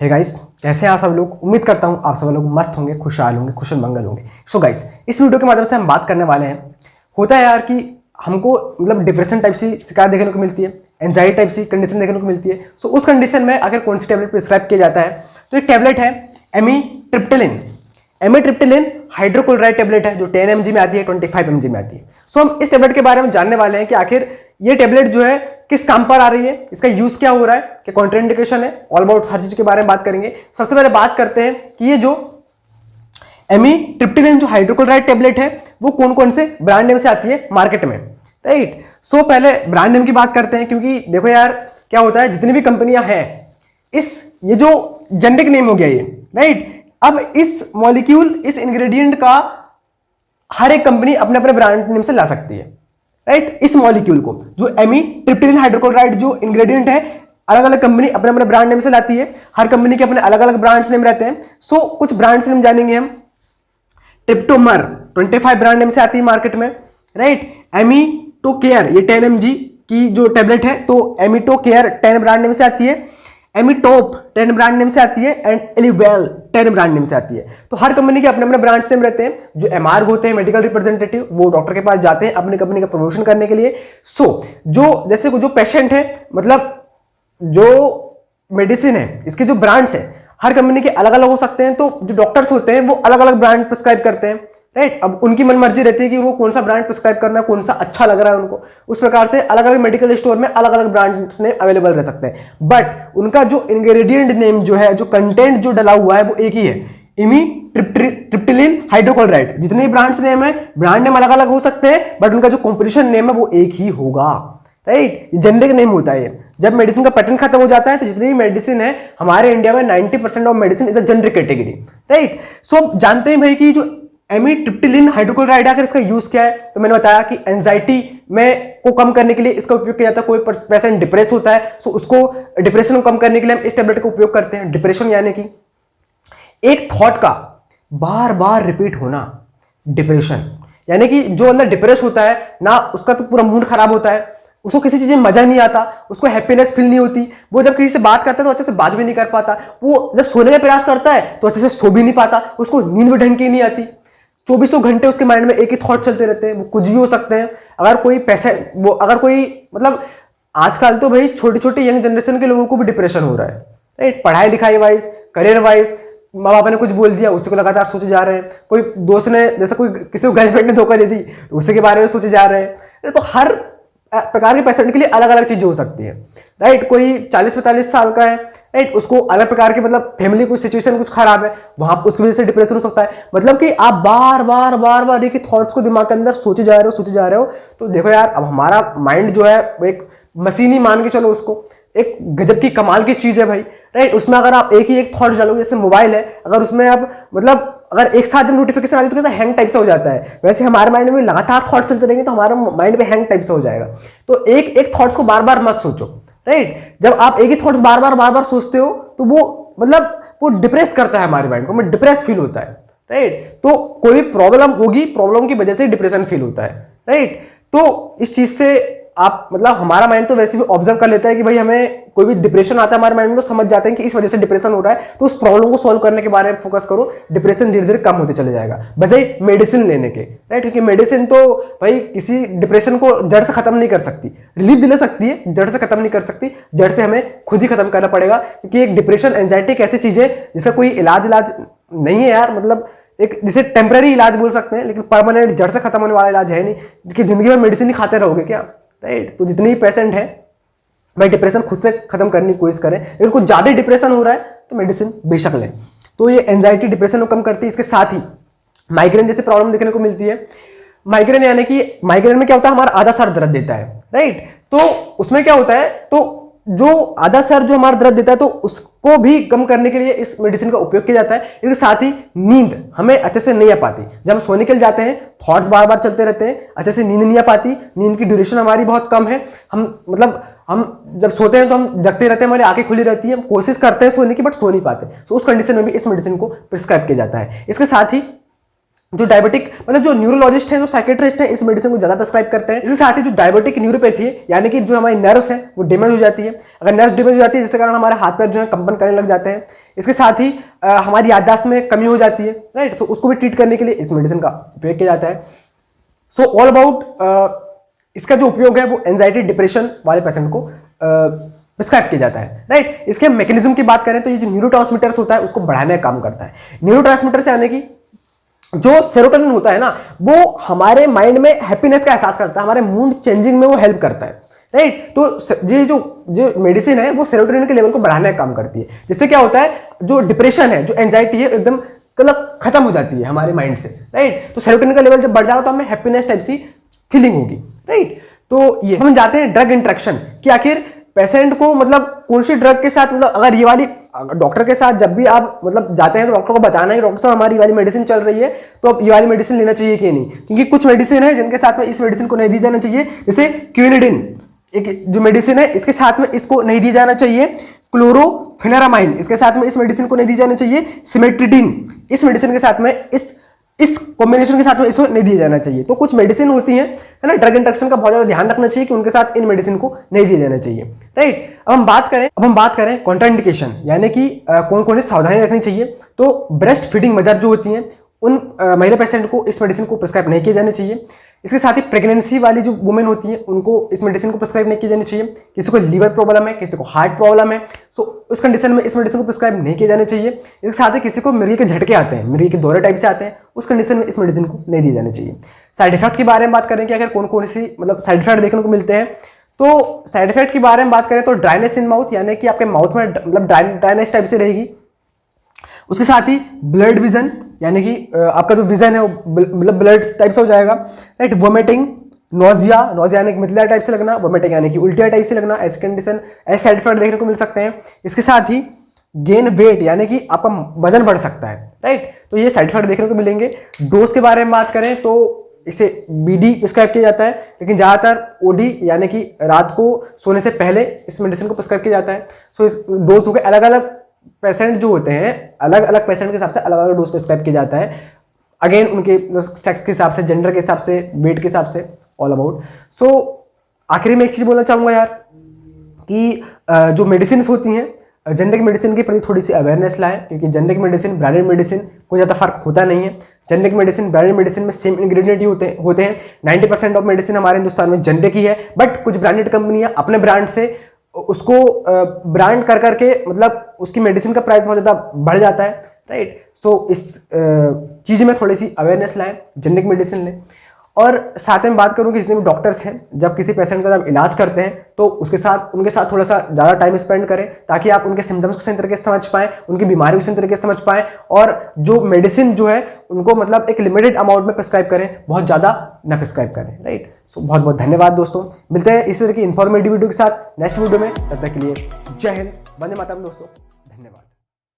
Hey guys, कैसे हैं आप सब लोग। उम्मीद करता हूँ आप सब लोग मस्त होंगे, खुशहाल होंगे, कुशल मंगल होंगे। सो गाइस, इस वीडियो के माध्यम से हम बात करने वाले हैं, होता है यार कि हमको मतलब डिप्रेशन टाइप सी शिकायत देखने को मिलती है, एंजाइटी टाइप सी कंडीशन देखने को मिलती है। सो उस कंडीशन में अगर कौन सी टैबलेट प्रिस्क्राइब किया जाता है तो एक टैबलेट है एमीट्रिप्टिलिन। एमीट्रिप्टिलिन हाइड्रोक्लोराइड टैबलेट है जो 10 mg में आती है, 25 mg में आती है। सो हम इस टैबलेट के बारे में जानने वाले हैं कि आखिर ये टैबलेट जो है किस काम पर आ रही है, इसका यूज क्या हो रहा है, क्या कॉन्ट्राइंडिकेशन है, ऑल अबाउट हर चीज के बारे में बात करेंगे। सबसे पहले बात करते हैं कि ये जो एमीट्रिप्टिलिन जो हाइड्रोक्लोराइड टैबलेट है वो कौन कौन से ब्रांड नेम से आती है मार्केट में, राइट। सो पहले ब्रांड नेम की बात करते हैं, क्योंकि देखो यार क्या होता है, जितनी भी कंपनियां हैं ये जो जेनेरिक नेम हो गया ये, राइट। अब इस मॉलिक्यूल, इस इंग्रेडिएंट का हर एक कंपनी अपने अपने ब्रांड नेम से ला सकती है, राइट। इस मॉलिक्यूल को जो एमीट्रिप्टिलिन हाइड्रोक्लोराइड जो इंग्रेडिएंट है, अलग अलग कंपनी अपने अपने ब्रांड नेम से लाती है। हर कंपनी के अपने अलग अलग ब्रांड्स नेम रहते हैं। सो कुछ ब्रांड्स नेम जानेंगे हम। ट्रिप्टोमर 25 ब्रांड नेम से आती है मार्केट में, राइट। एमीटोकेयर ये 10 mg की जो टेबलेट है तो एमीटोकेयर 10 ब्रांड नेम से आती है। एमीटॉप 10 ब्रांड नेम से आती है एंड एलिवेल 10 ब्रांड नेम से आती है। तो हर कंपनी के अपने अपने ब्रांड नेम रहते हैं। जो एमआर होते हैं, मेडिकल रिप्रेजेंटेटिव, वो डॉक्टर के पास जाते हैं अपनी कंपनी का प्रमोशन करने के लिए। सो जो जैसे जो पेशेंट है, मतलब जो मेडिसिन है, इसके जो ब्रांड्स है हर कंपनी के अलग अलग हो सकते हैं। तो जो डॉक्टर्स होते हैं वो अलग अलग ब्रांड प्रिस्क्राइब करते हैं, राइट। अब उनकी मन मर्जी रहती है कि उनको कौन सा ब्रांड प्रिस्क्राइब करना है, कौन सा अच्छा लग रहा है उनको। उस प्रकार से अलग अलग मेडिकल स्टोर में अलग अलग ब्रांड्स नेम अवेलेबल रह सकते हैं, बट उनका जो इंग्रेडिएंट नेम जो है, जो कंटेंट जो डला हुआ है वो एक ही है, एमीट्रिप्टिलिन हाइड्रोक्लोराइड। जितने ब्रांड्स नेम है, ब्रांड नेम अलग अलग हो सकते हैं, बट उनका जो कॉम्पोजिशन नेम है वो एक ही होगा, राइट। जेनेरिक नेम होता है। जब मेडिसिन का पेटेंट खत्म हो जाता है तो जितनी भी मेडिसिन है हमारे इंडिया में 90% of medicine is a generic category, right. So जानते हैं भाई कि जो एमीट्रिप्टिलिन हाइड्रोक्लोराइड आखिर इसका यूज क्या है। तो मैंने बताया कि एंजाइटी में को कम करने के लिए इसका उपयोग किया जाता है। कोई पेशेंट डिप्रेस होता है, सो उसको डिप्रेशन को कम करने के लिए हम इस टेबलेट का उपयोग करते हैं। डिप्रेशन यानी कि एक थॉट का बार बार रिपीट होना, डिप्रेशन यानी कि जो अंदर डिप्रेस होता है ना, उसका तो पूरा मूड खराब होता है, उसको किसी चीज में मजा नहीं आता, उसको हैप्पीनेस फील नहीं होती। वो जब किसी से बात करता है तो अच्छे से बात भी नहीं कर पाता। वो जब सोने का प्रयास करता है तो अच्छे से सो भी नहीं पाता, उसको नींद भी ढंग की नहीं आती। 2400 घंटे उसके माइंड में एक ही थॉट चलते रहते हैं। वो कुछ भी हो सकते हैं। अगर कोई मतलब आजकल तो भाई छोटी छोटी यंग जनरेशन के लोगों को भी डिप्रेशन हो रहा है, राइट। पढ़ाई लिखाई वाइज, करियर वाइज, माँ बाप ने कुछ बोल दिया उसी को लगातार सोचे जा रहे हैं। कोई दोस्त ने, जैसे कोई किसी को गर्लफ्रेंड ने धोखा दे दी तो उसी के बारे में सोचे जा रहे हैं। तो हर प्रकार के पेशेंट के लिए अलग अलग चीजें हो सकती है, राइट। कोई 40-45 साल का है, राइट, उसको अलग प्रकार के मतलब फैमिली कोई सिचुएशन कुछ खराब है, वहां उसकी वजह से डिप्रेशन हो सकता है। मतलब कि आप बार बार एक ही थॉट्स को दिमाग के अंदर सोचे जा रहे हो। तो देखो यार, अब हमारा माइंड जो है एक मशीन ही मान के चलो, उसको एक गजब की कमाल की चीज है भाई, राइट। उसमें अगर आप एक ही एक थॉट डालोगे, जैसे मोबाइल है, अगर उसमें आप मतलब अगर एक साथ जब नोटिफिकेशन आ जाए तो कैसा हैंग टाइप से हो जाता है, वैसे हमारे माइंड में लगातार थॉट चलते रहेंगे तो हमारा माइंड पे हैंग टाइप से हो जाएगा। तो एक थॉट्स को बार बार मत सोचो, राइट। जब आप एक ही थॉट्स बार बार सोचते हो तो वो मतलब वो डिप्रेस करता है हमारे माइंड को, हमें डिप्रेस फील होता है, राइट। तो कोई प्रॉब्लम होगी, प्रॉब्लम की वजह से डिप्रेशन फील होता है, राइट। तो इस चीज से आप मतलब हमारा माइंड तो वैसे भी ऑब्जर्व कर लेता है कि भाई हमें कोई भी डिप्रेशन आता है हमारे माइंड में, तो समझ जाते हैं कि इस वजह से डिप्रेशन हो रहा है, तो उस प्रॉब्लम को सॉल्व करने के बारे में फोकस करो। डिप्रेशन धीरे धीरे कम होते चले जाएगा, बजाय मेडिसिन लेने के, राइट। क्योंकि मेडिसिन तो भाई किसी डिप्रेशन को जड़ से खत्म नहीं कर सकती, रिलीफ दिला सकती है, जड़ से खत्म नहीं कर सकती। जड़ से हमें खुद ही खत्म करना पड़ेगा, क्योंकि एक डिप्रेशन, एंजाइटी एक ऐसी चीज है जिसका कोई इलाज नहीं है यार। मतलब एक जिसे टेम्पररी इलाज बोल सकते हैं, लेकिन परमानेंट जड़ से खत्म होने वाला इलाज है नहीं, कि जिंदगी में मेडिसिन ही खाते रहोगे क्या, राइट। तो जितने भी पेशेंट हैं भाई, डिप्रेशन खुद से खत्म करने की कोशिश करें। अगर कुछ ज्यादा डिप्रेशन हो रहा है तो मेडिसिन बेशक लें। तो ये एंजाइटी डिप्रेशन को कम करती है। इसके साथ ही माइग्रेन जैसी प्रॉब्लम देखने को मिलती है। माइग्रेन यानी कि माइग्रेन में क्या होता है, हमारा आधा सर दर्द देता है, राइट। तो उसमें क्या होता है, तो जो आधा सर जो हमारा दर्द देता है तो उसको भी कम करने के लिए इस मेडिसिन का उपयोग किया जाता है। इसके साथ ही नींद हमें अच्छे से नहीं आ पाती, जब हम सोने के लिए जाते हैं थॉट्स बार बार चलते रहते हैं, अच्छे से नींद नहीं आ पाती, नींद की ड्यूरेशन हमारी बहुत कम है। हम जब सोते हैं तो हम जगते रहते हैं, हमारी आंखें खुली रहती है, हम कोशिश करते हैं सोने की बट सो नहीं पाते। तो उस कंडीशन में भी इस मेडिसिन को प्रिस्क्राइब किया जाता है। इसके साथ ही जो डायबिटिक मतलब जो न्यूरोलॉजिस्ट हैं, जो साइकेट्रिस्ट हैं, इस मेडिसिन को ज्यादा प्रेस्क्राइब करते हैं। इसके साथ ही जो डायबिटिक न्यूरोपैथी है, यानी कि जो हमारी नर्व्स हैं वो डैमेज हो जाती है। अगर नर्व्स डैमेज हो जाती है जिसके कारण हमारे हाथ पैर जो है कंपन करने लग जाते हैं, इसके साथ ही हमारी याददाश्त में कमी हो जाती है, राइट। तो उसको भी ट्रीट करने के लिए इस मेडिसिन का उपयोग किया जाता है। सो ऑल अबाउट इसका जो उपयोग है वो एंजाइटी डिप्रेशन वाले पेशेंट को प्रिस्क्राइब किया जाता है, राइट। इसके मैकेनिज्म की बात करें तो ये जो न्यूरोट्रांसमीटर्स होता है उसको बढ़ाने का काम करता है। न्यूरोट्रांसमीटर से यानी कि जो सेरोटोनिन होता है ना, वो हमारे माइंड में हैप्पीनेस का एहसास करता है, हमारे मूड चेंजिंग में वो हेल्प करता है, राइट। तो ये जो मेडिसिन है वो सेरोटोनिन के लेवल को बढ़ाने का काम करती है, जिससे क्या होता है जो डिप्रेशन है, जो एंजाइटी है, एकदम मतलब खत्म हो जाती है हमारे माइंड से, राइट। तो सेरोटोनिन का लेवल जब बढ़ जाएगा तो हमें हैप्पीनेस टाइप सी फीलिंग होगी, राइट। तो ये हम जाते हैं ड्रग इंटरेक्शन कि आखिर पेशेंट को मतलब कौन सी ड्रग के साथ, मतलब अगर ये वाली डॉक्टर के साथ जब भी आप मतलब जाते हैं तो डॉक्टर को बताना है डॉक्टर साहब हमारी ये वाली मेडिसिन चल रही है तो अब ये वाली मेडिसिन लेना चाहिए कि नहीं, क्योंकि कुछ मेडिसिन है जिनके साथ में इस मेडिसिन को नहीं दी जाना चाहिए। जैसे क्विनिडिन एक जो मेडिसिन है इसके साथ में इसको नहीं दी जाना चाहिए। क्लोरोफेनेरामाइन इसके साथ में इस मेडिसिन को नहीं दी जाना चाहिए। सिमेट्रिडिन इस मेडिसिन के साथ में इस कॉम्बिनेशन के साथ में इसको नहीं दिया जाना चाहिए। तो कुछ मेडिसिन होती हैं, है ना, ड्रग इंटरेक्शन का बहुत ज्यादा ध्यान रखना चाहिए कि उनके साथ इन मेडिसिन को नहीं दिया जाना चाहिए, राइट। अब हम बात करें कॉन्ट्राइंडिकेशन, यानी कि कौन कौन सी सावधानी रखनी चाहिए। तो ब्रेस्ट फीडिंग मदर जो होती हैं उन महिला पेशेंट को इस मेडिसिन को प्रिस्क्राइब नहीं किया जाना चाहिए। इसके साथ ही प्रेगनेंसी वाली जो वुमेन होती हैं उनको इस मेडिसिन को प्रिस्क्राइब नहीं किया जाना चाहिए। किसी को लीवर प्रॉब्लम है, किसी को हार्ट प्रॉब्लम है, सो उस कंडीशन में इस मेडिसिन को प्रिस्क्राइब नहीं किया जाना चाहिए। इसके साथ ही किसी को मिर्गी के झटके आते हैं, मिर्गी के दौरे टाइप से आते हैं, उस कंडीशन में इस मेडिसिन को नहीं दिया जाना चाहिए। साइड इफेक्ट के बारे में बात करें कि अगर कौन कौन सी मतलब साइड इफेक्ट देखने को मिलते हैं, तो साइड इफेक्ट के बारे में बात करें तो ड्राइनेस इन माउथ, यानी कि आपके माउथ में मतलब ड्राइनेस टाइप से रहेगी। उसके साथ ही ब्लड विजन, यानी कि आपका जो विजन है वो मतलब ब्लड टाइप से हो जाएगा, राइट। वोमिटिंग, नोजिया यानी कि मितला टाइप से लगना, वोमिटिंग यानी कि उल्टिया टाइप से लगना, ऐसे कंडीशन ऐसे साइड इफेक्ट देखने को मिल सकते हैं। इसके साथ ही गेन वेट, यानी कि आपका वजन बढ़ सकता है, राइट। तो ये साइड इफेक्ट देखने को मिलेंगे। डोज के बारे में बात करें तो इसे बीडी प्रिस्क्राइब किया जाता है, लेकिन ज़्यादातर ओडी यानी कि रात को सोने से पहले इस मेडिसिन को प्रिस्क्राइब किया जाता है। सो इस डोज हो गए, अलग अलग पेशेंट जो होते हैं अलग अलग पेशेंट के हिसाब से अलग अलग डोज प्रिस्क्राइब किया जाता है, अगेन उनके सेक्स के हिसाब से, जेंडर के हिसाब से, वेट के हिसाब से, ऑल अबाउट। सो आखिरी में एक चीज़ बोलना चाहूँगा यार कि जो मेडिसिन होती हैं जेनेरिक मेडिसिन के प्रति थोड़ी सी अवेयरनेस लाएं, क्योंकि जेनेरिक मेडिसिन ब्रांडेड मेडिसिन कोई ज़्यादा फर्क होता नहीं है। जेनेरिक मेडिसिन ब्रांडेड मेडिसिन में सेम इंग्रेडिएंट ही होते हैं। 90% ऑफ मेडिसिन हमारे हिंदुस्तान में जेनेरिक ही है, बट कुछ ब्रांडेड कंपनियां अपने ब्रांड से उसको ब्रांड कर करके मतलब उसकी मेडिसिन का प्राइस बहुत ज़्यादा बढ़ जाता है, राइट। सो इस चीज़ में थोड़ी सी अवेयरनेस लाएं, जेनेरिक मेडिसिन लें। और साथ में बात करूँ कि जितने भी डॉक्टर्स हैं जब किसी पेशेंट का जब इलाज करते हैं तो उनके साथ थोड़ा सा ज़्यादा टाइम स्पेंड करें, ताकि आप उनके सिम्टम्स को सही तरीके से समझ पाएँ, उनकी बीमारी को सही तरीके से समझ पाएँ, और जो मेडिसिन जो है उनको मतलब एक लिमिटेड अमाउंट में प्रिस्क्राइब करें, बहुत ज़्यादा ना प्रिस्क्राइब करें, राइट। सो बहुत बहुत धन्यवाद दोस्तों, मिलते हैं इसी तरह की इन्फॉर्मेटिव वीडियो के साथ नेक्स्ट वीडियो में। तब तक के लिए जय हिंद, वंदे मातरम दोस्तों, धन्यवाद।